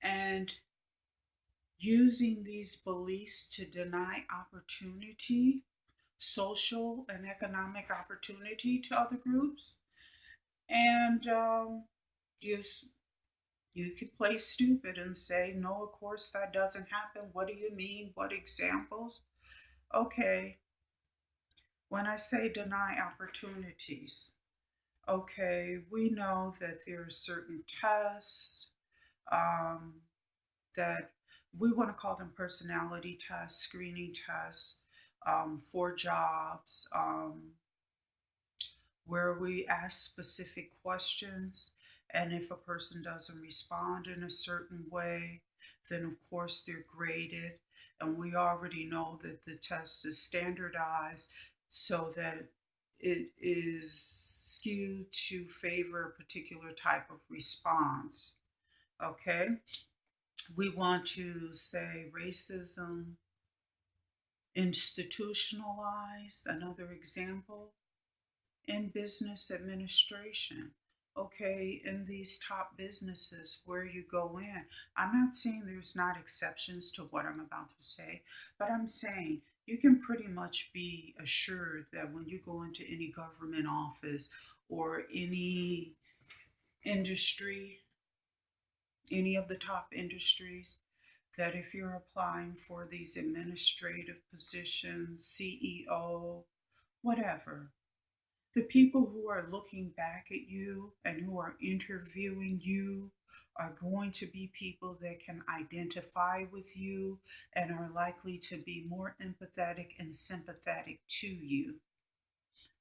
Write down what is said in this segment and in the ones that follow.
and using these beliefs to deny opportunity, social and economic opportunity to other groups. And you, you can play stupid and say, no, of course that doesn't happen. What do you mean? What examples? Okay, when I say deny opportunities, okay, we know that there are certain tests um, that we want to call them personality tests, screening tests for jobs, where we ask specific questions. And if a person doesn't respond in a certain way, then of course they're graded. And we already know that the test is standardized so that it is skewed to favor a particular type of response. Okay? We want to say racism institutionalized, another example, in business administration. Okay, in these top businesses where you go in, I'm not saying there's not exceptions to what I'm about to say, but I'm saying you can pretty much be assured that when you go into any government office or any industry, any of the top industries, that if you're applying for these administrative positions, CEO, whatever, the people who are looking back at you and who are interviewing you are going to be people that can identify with you and are likely to be more empathetic and sympathetic to you.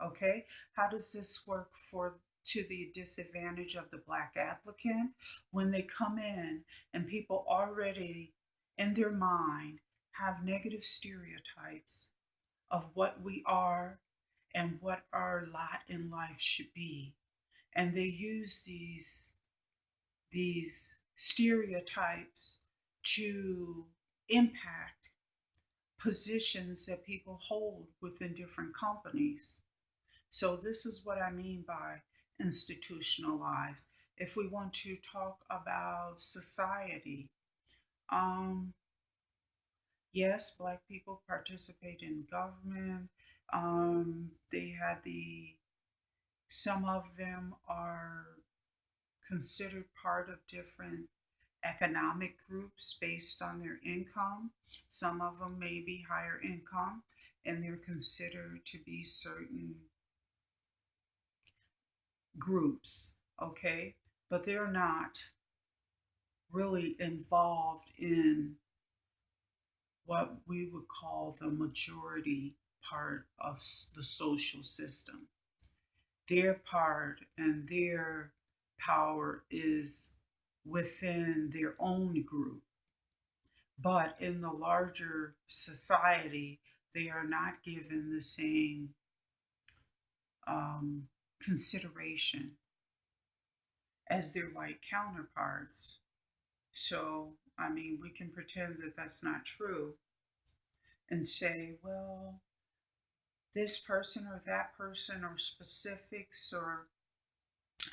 Okay? How does this work for to the disadvantage of the black applicant when they come in and people already in their mind have negative stereotypes of what we are and what our lot in life should be, and they use these stereotypes to impact positions that people hold within different companies. So this is what I mean by institutionalized. If we want to talk about society, um, yes, Black people participate in government. They had the Some of them are considered part of different economic groups based on their income. Some of them may be higher income and they're considered to be certain groups, okay? But they're not really involved in what we would call the majority part of the social system. Their part and their power is within their own group. But in the larger society, they are not given the same um, consideration as their white counterparts. So, I mean, we can pretend that that's not true and say, well, this person or that person or specifics, or,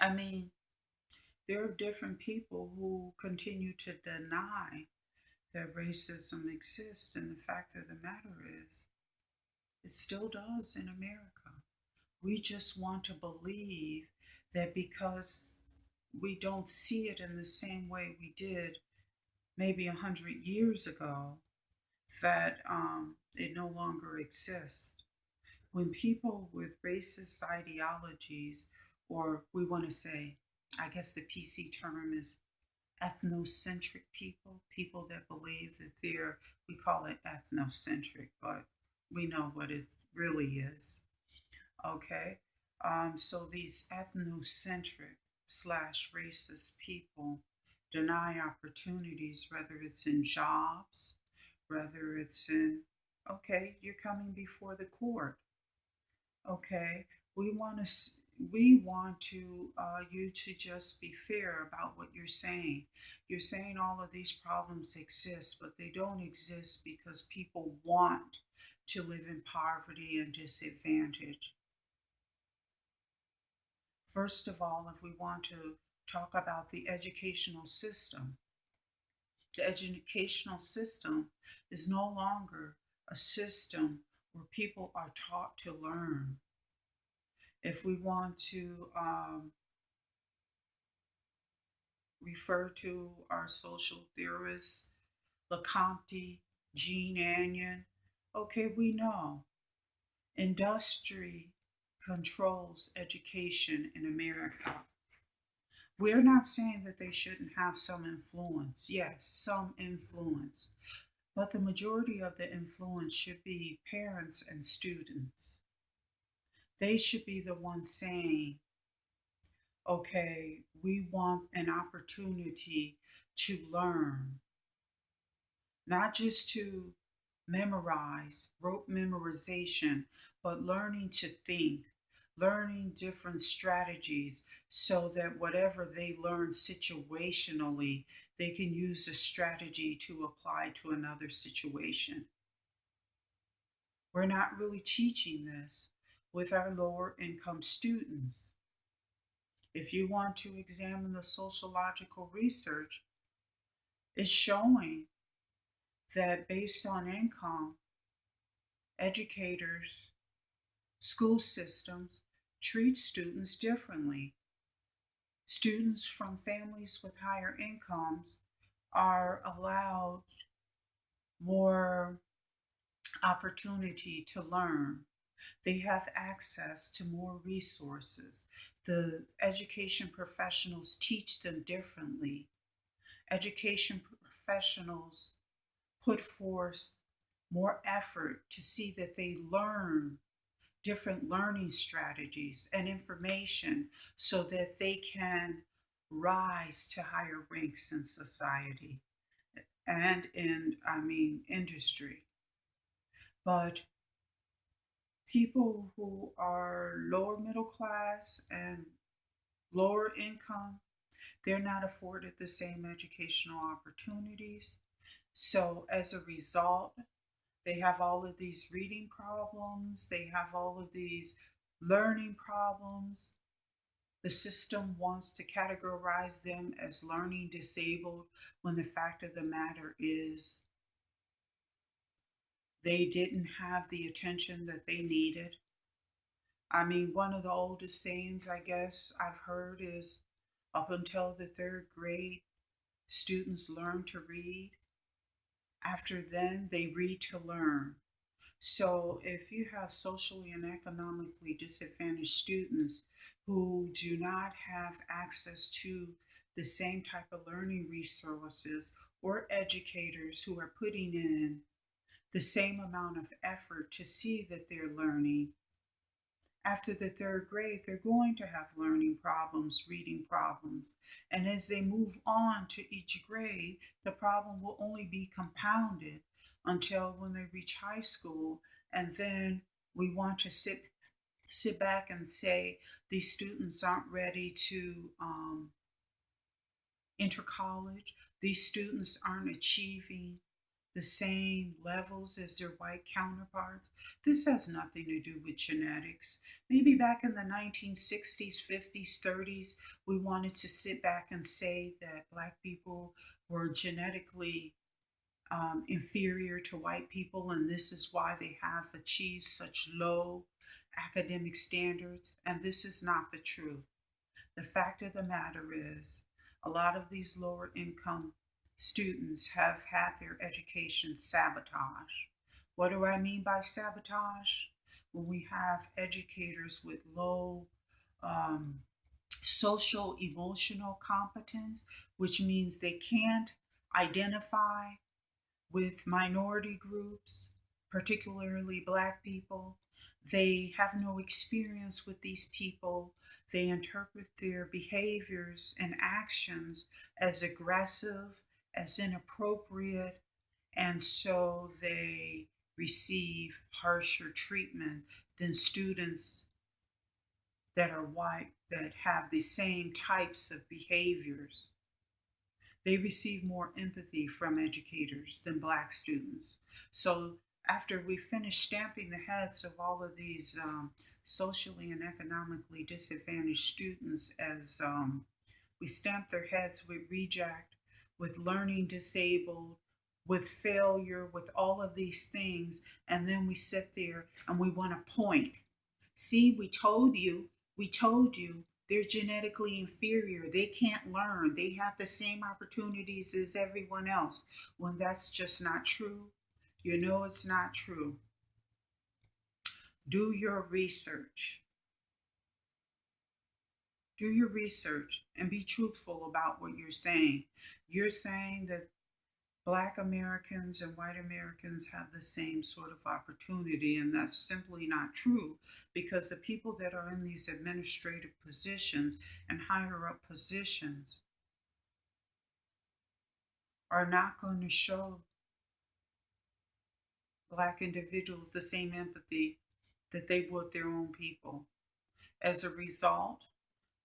I mean, there are different people who continue to deny that racism exists, and the fact of the matter is, it still does in America. We just want to believe that because we don't see it in the same way we did maybe 100 years ago, that it no longer exists. When people with racist ideologies, or we want to say, I guess the PC term is ethnocentric people, people that believe that they're, we call it ethnocentric, but we know what it really is. Okay? So these ethnocentric slash racist people deny opportunities, whether it's in jobs, whether it's in, okay, you're coming before the court. Okay, we want to we want to you to just be fair about what you're saying. You're saying all of these problems exist, but they don't exist because people want to live in poverty and disadvantage. First of all, if we want to talk about the educational system, The educational system is no longer a system where people are taught to learn. If we want to refer to our social theorists, Lecompte, Jean Anyon, okay, we know industry controls education in America. We're not saying that they shouldn't have some influence. Yes, some influence. But the majority of the influence should be parents and students. They should be the ones saying, okay, we want an opportunity to learn, not just to memorize, rote memorization, but learning to think, learning different strategies so that whatever they learn situationally, they can use the strategy to apply to another situation. We're not really teaching this with our lower income students. If you want to examine the sociological research, it's showing that based on income, educators, school systems treat students differently. Students from families with higher incomes are allowed more opportunity to learn. They have access to more resources. The education professionals teach them differently. Education professionals put forth more effort to see that they learn different learning strategies and information so that they can rise to higher ranks in society and in, industry. But people who are lower middle class and lower income, they're not afforded the same educational opportunities. So as a result, they have all of these reading problems, they have all of these learning problems. The system wants to categorize them as learning disabled when the fact of the matter is they didn't have the attention that they needed. One of the oldest sayings I guess I've heard is up until the third grade, students learn to read. After then, they read to learn. So, if you have socially and economically disadvantaged students who do not have access to the same type of learning resources or educators who are putting in the same amount of effort to see that they're learning, after the third grade, they're going to have learning problems, reading problems. And as they move on to each grade, the problem will only be compounded until when they reach high school. And then we want to sit back and say these students aren't ready to enter college. These students aren't achieving the same levels as their white counterparts. This has nothing to do with genetics. Maybe back in the 1960s, 50s, 30s, we wanted to sit back and say that Black people were genetically inferior to white people, and this is why they have achieved such low academic standards. And this is not the truth. The fact of the matter is, a lot of these lower income students have had their education sabotaged. What do I mean by sabotage? When we have educators with low um, social emotional competence, which means they can't identify with minority groups, particularly Black people. They have no experience with these people. They interpret their behaviors and actions as aggressive, as inappropriate, and so they receive harsher treatment than students that are white that have the same types of behaviors. They receive more empathy from educators than Black students. So after we finish stamping the heads of all of these socially and economically disadvantaged students as we stamp their heads with reject, with learning disabled, with failure, with all of these things. And then we sit there and we want to point. See, we told you they're genetically inferior. They can't learn. They have the same opportunities as everyone else. When that's just not true, you know it's not true. Do your research. Do your research and be truthful about what you're saying. You're saying that Black Americans and white Americans have the same sort of opportunity, and that's simply not true because the people that are in these administrative positions and higher up positions are not going to show Black individuals the same empathy that they would their own people. As a result,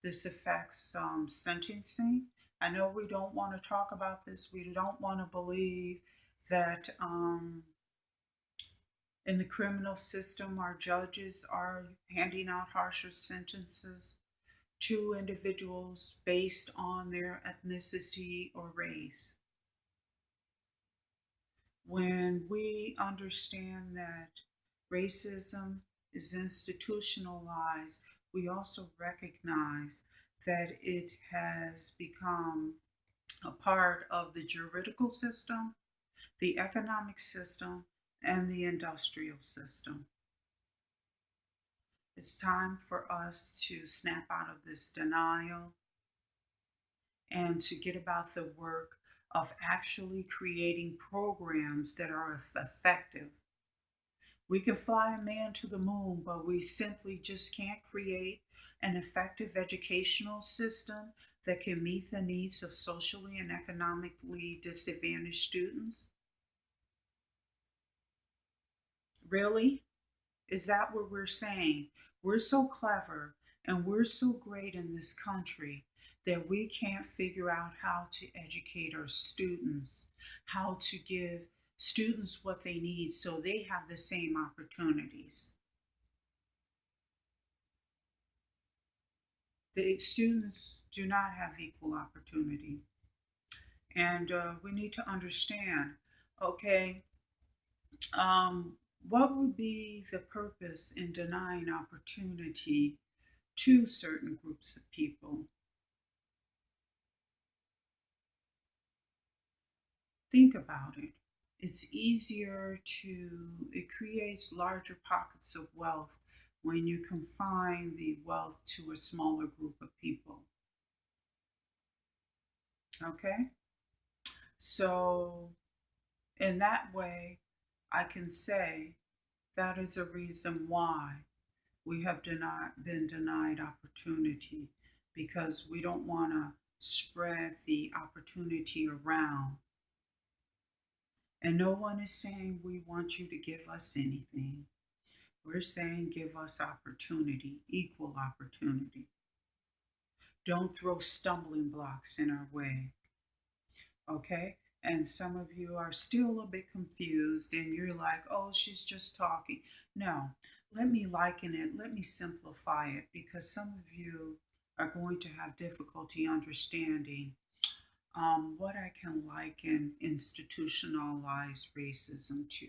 this affects sentencing. I know we don't want to talk about this. We don't want to believe that in the criminal system, our judges are handing out harsher sentences to individuals based on their ethnicity or race. When we understand that racism is institutionalized, we also recognize that it has become a part of the juridical system, the economic system, and the industrial system. It's time for us to snap out of this denial and to get about the work of actually creating programs that are effective. We can fly a man to the moon, but we simply just can't create an effective educational system that can meet the needs of socially and economically disadvantaged students. Really? Is that what we're saying? We're so clever and we're so great in this country that we can't figure out how to educate our students, how to give students what they need so they have the same opportunities. The students do not have equal opportunity. And we need to understand, okay, what would be the purpose in denying opportunity to certain groups of people? Think about it. It's easier to, it creates larger pockets of wealth when you confine the wealth to a smaller group of people. Okay? So, in that way, I can say that is a reason why we have been denied opportunity because we don't want to spread the opportunity around. And no one is saying we want you to give us anything. We're saying give us opportunity, equal opportunity. Don't throw stumbling blocks in our way. Okay? And some of you are still a bit confused and you're like, oh, she's just talking. No, let me liken it, let me simplify it because some of you are going to have difficulty understanding what I can liken institutionalized racism to.